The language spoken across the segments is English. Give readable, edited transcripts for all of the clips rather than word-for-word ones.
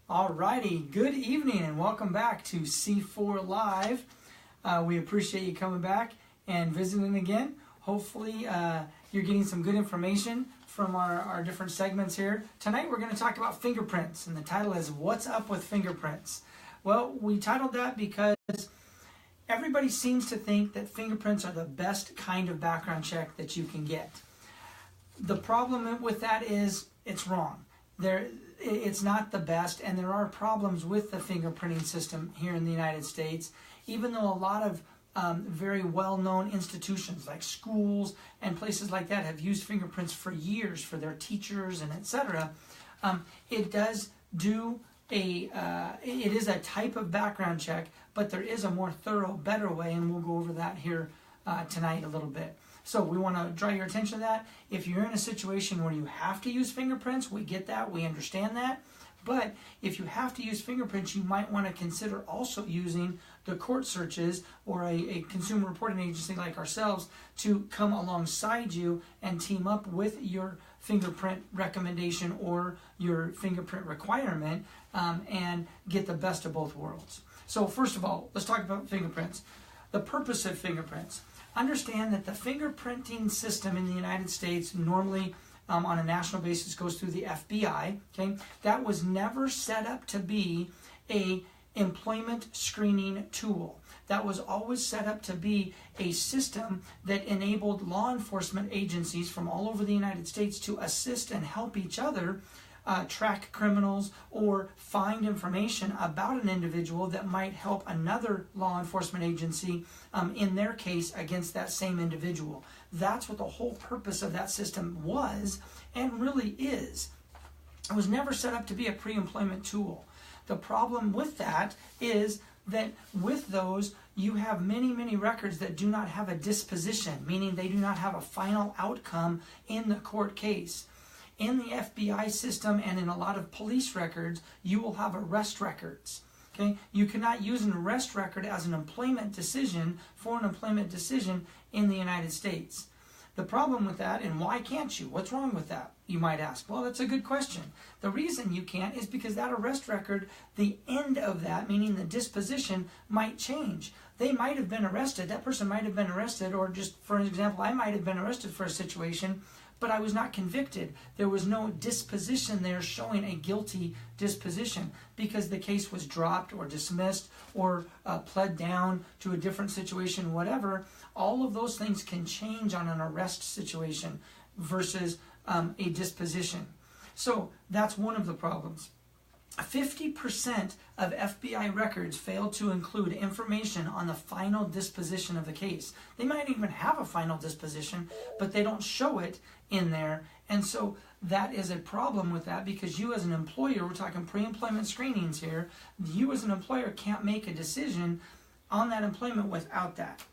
Alrighty, good evening and welcome back to C4 Live. We appreciate you coming back and visiting again. Hopefully you're getting some good information from our different segments here. Tonight we're going to talk about fingerprints, and the title is What's Up with Fingerprints? Well, we titled that because everybody seems to think that fingerprints are the best kind of background check that you can get. The problem with that is it's wrong. It's not the best, and there are problems with the fingerprinting system here in the United States, even though a lot of very well-known institutions like schools and places like that have used fingerprints for years for their teachers and etc. It does do it is a type of background check, but there is a more thorough, better way, and we'll go over that here tonight a little bit. So we want to draw your attention to that. If you're in a situation where you have to use fingerprints, we get that, we understand that. But if you have to use fingerprints, you might want to consider also using the court searches or a consumer reporting agency like ourselves to come alongside you and team up with your fingerprint recommendation or your fingerprint requirement and get the best of both worlds. So first of all, let's talk about fingerprints. The purpose of fingerprints. Understand that the fingerprinting system in the United States normally on a national basis goes through the FBI. Okay, that was never set up to be a employment screening tool. That was always set up to be a system that enabled law enforcement agencies from all over the United States to assist and help each other track criminals or find information about an individual that might help another law enforcement agency in their case against that same individual. That's what the whole purpose of that system was and really is. It was never set up to be a pre-employment tool. The problem with that is that with those, you have many records that do not have a disposition, meaning they do not have a final outcome in the court case. In the FBI system and in a lot of police records, you will have arrest records. Okay? You cannot use an arrest record as an employment decision for an employment decision in the United States. The problem with that, and why can't you? What's wrong with that? You might ask. Well, that's a good question. The reason you can't is because that arrest record, the end of that, meaning the disposition, might change. They might have been arrested. That person might have been arrested, or just for an example, I might have been arrested for a situation, but I was not convicted. There was no disposition there showing a guilty disposition because the case was dropped or dismissed or pled down to a different situation, whatever. All of those things can change on an arrest situation versus a disposition. So that's one of the problems. 50% of FBI records fail to include information on the final disposition of the case. They might even have a final disposition, but they don't show it in there. And so that is a problem with that because you as an employer, we're talking pre-employment screenings here, you as an employer can't make a decision on that employment without that.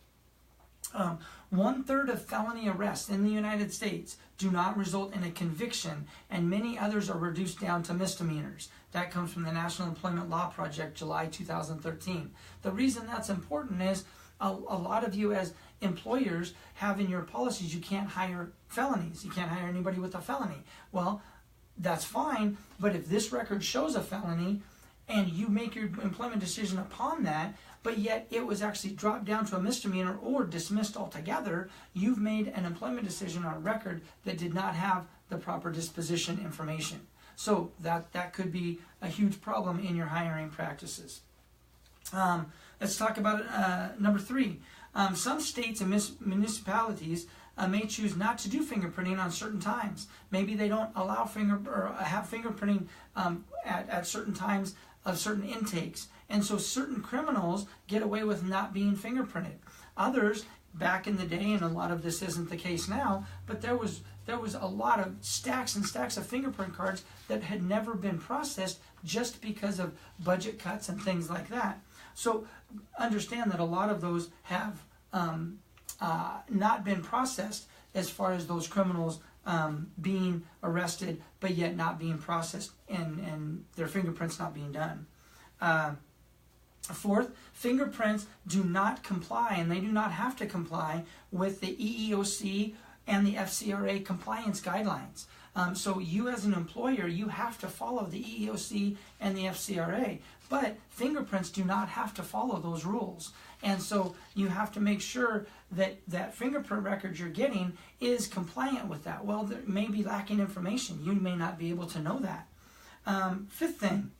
1/3 of felony arrests in the United States do not result in a conviction, and many others are reduced down to misdemeanors. That comes from the National Employment Law Project, July 2013. The reason that's important is a lot of you as employers have in your policies you can't hire felonies. You can't hire anybody with a felony. Well, that's fine, but if this record shows a felony and you make your employment decision upon that, but yet it was actually dropped down to a misdemeanor or dismissed altogether, you've made an employment decision on a record that did not have the proper disposition information. So that could be a huge problem in your hiring practices. Let's talk about number 3. Some states and municipalities may choose not to do fingerprinting on certain times. Maybe they don't allow have fingerprinting at certain times of certain intakes. And so certain criminals get away with not being fingerprinted. Others, back in the day, and a lot of this isn't the case now, but there was a lot of stacks and stacks of fingerprint cards that had never been processed just because of budget cuts and things like that. So understand that a lot of those have not been processed as far as those criminals being arrested, but yet not being processed and their fingerprints not being done. 4th, fingerprints do not comply, and they do not have to comply with the EEOC and the FCRA compliance guidelines. So you as an employer, you have to follow the EEOC and the FCRA. But fingerprints do not have to follow those rules. And so you have to make sure that that fingerprint record you're getting is compliant with that. Well, there may be lacking information. You may not be able to know that. Fifth thing,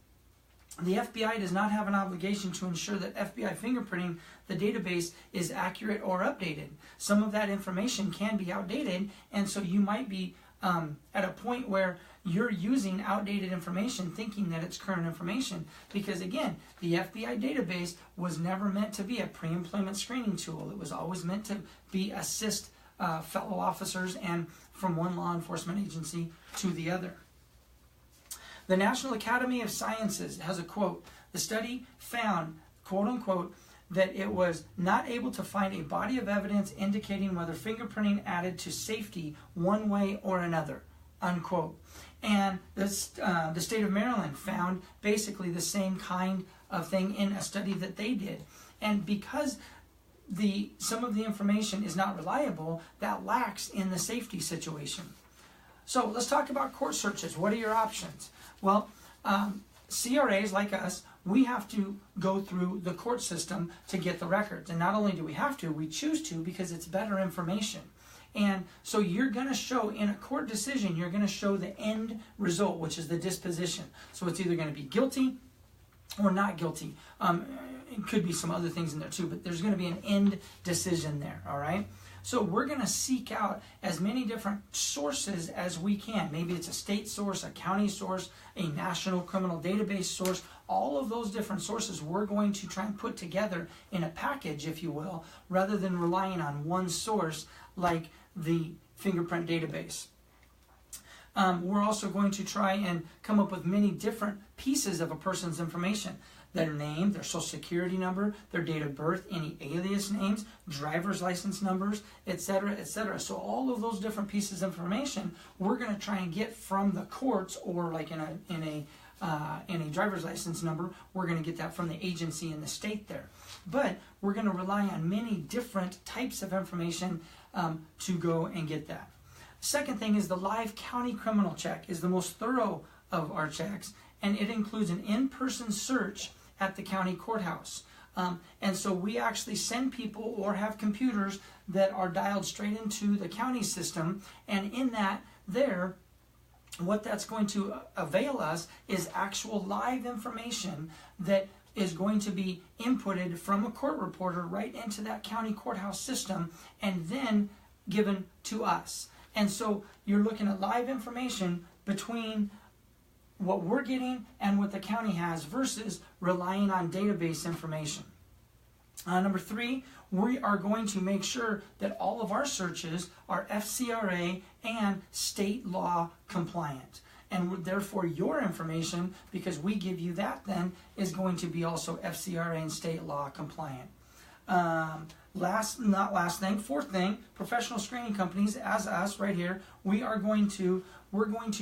the FBI does not have an obligation to ensure that FBI fingerprinting, the database, is accurate or updated. Some of that information can be outdated, and so you might be at a point where you're using outdated information thinking that it's current information, because again, the FBI database was never meant to be a pre-employment screening tool. It was always meant to be assist fellow officers and from one law enforcement agency to the other. The National Academy of Sciences has a quote. The study found, quote unquote, that it was not able to find a body of evidence indicating whether fingerprinting added to safety one way or another, unquote. And the state of Maryland found basically the same kind of thing in a study that they did. And because some of the information is not reliable, that lacks in the safety situation. So let's talk about court searches. What are your options? Well, CRAs like us, we have to go through the court system to get the records. And not only do we have to, we choose to because it's better information. And so you're going to show, in a court decision, you're going to show the end result, which is the disposition. So it's either going to be guilty or not guilty. It could be some other things in there too, but there's going to be an end decision there, all right? So we're going to seek out as many different sources as we can. Maybe it's a state source, a county source, a national criminal database source. All of those different sources we're going to try and put together in a package, if you will, rather than relying on one source like the fingerprint database. We're also going to try and come up with many different pieces of a person's information. Their name, their social security number, their date of birth, any alias names, driver's license numbers, etc., etc. So all of those different pieces of information we're going to try and get from the courts, or like in a driver's license number, we're going to get that from the agency in the state there. But we're going to rely on many different types of information to go and get that. Second thing is the live county criminal check is the most thorough of our checks, and it includes an in-person search at the county courthouse. And so we actually send people or have computers that are dialed straight into the county system, and in that there, what that's going to avail us is actual live information that is going to be inputted from a court reporter right into that county courthouse system and then given to us. And so you're looking at live information between what we're getting and what the county has versus relying on database information. Number 3, we are going to make sure that all of our searches are FCRA and state law compliant. And therefore your information, because we give you that then, is going to be also FCRA and state law compliant. Fourth thing, professional screening companies, as us right here, we're going to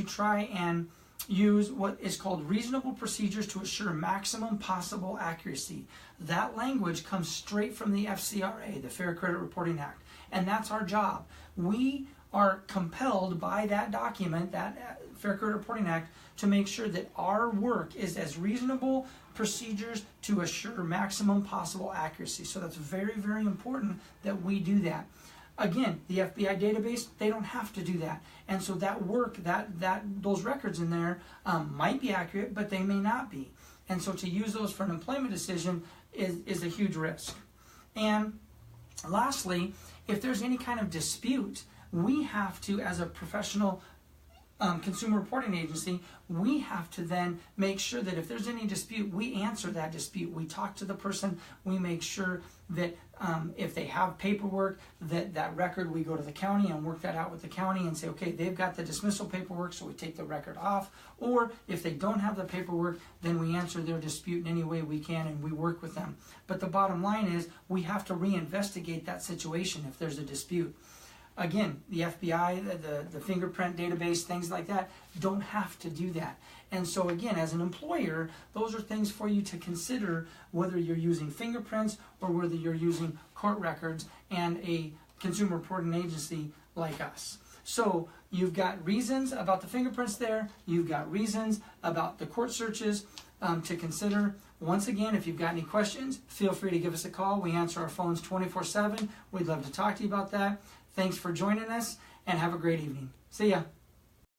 try and use what is called reasonable procedures to assure maximum possible accuracy. That language comes straight from the FCRA, the Fair Credit Reporting Act, and that's our job. We are compelled by that document, that Fair Credit Reporting Act, to make sure that our work is as reasonable procedures to assure maximum possible accuracy. So that's very, very important that we do that. Again, the FBI database, they don't have to do that. And so that work, those records in there might be accurate, but they may not be. And so to use those for an employment decision is a huge risk. And lastly, if there's any kind of dispute, we have to, as a professional consumer reporting agency, we have to then make sure that if there's any dispute, we answer that dispute. We talk to the person. We make sure that if they have paperwork, that record, we go to the county and work that out with the county and say, okay, they've got the dismissal paperwork, so we take the record off. Or if they don't have the paperwork, then we answer their dispute in any way we can and we work with them. But the bottom line is we have to reinvestigate that situation if there's a dispute. Again, the FBI, the fingerprint database, things like that, don't have to do that. And so again, as an employer, those are things for you to consider, whether you're using fingerprints or whether you're using court records and a consumer reporting agency like us. So you've got reasons about the fingerprints there. You've got reasons about the court searches to consider. Once again, if you've got any questions, feel free to give us a call. We answer our phones 24/7. We'd love to talk to you about that. Thanks for joining us, and have a great evening. See ya.